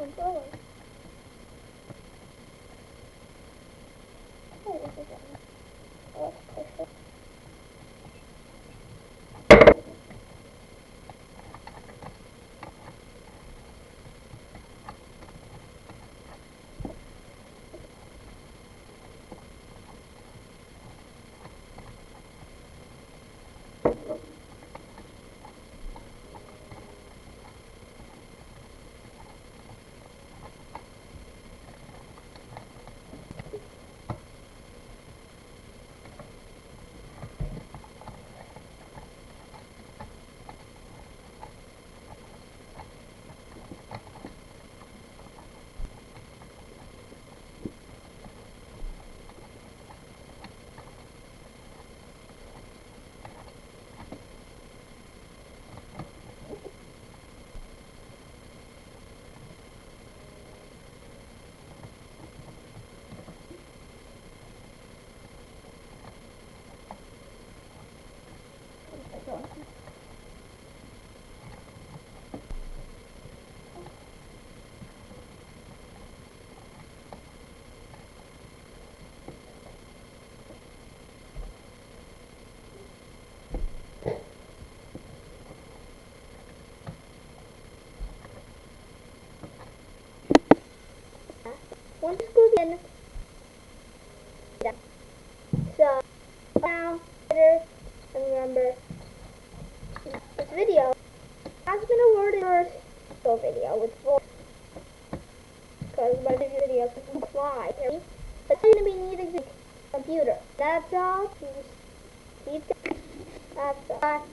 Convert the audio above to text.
controller. Oh, this is it. Let's push it. Once school's in, so now, and remember, this video has been awarded for video with voice, because my videos can fly, but it's going to be needing a computer. That's all. That's all.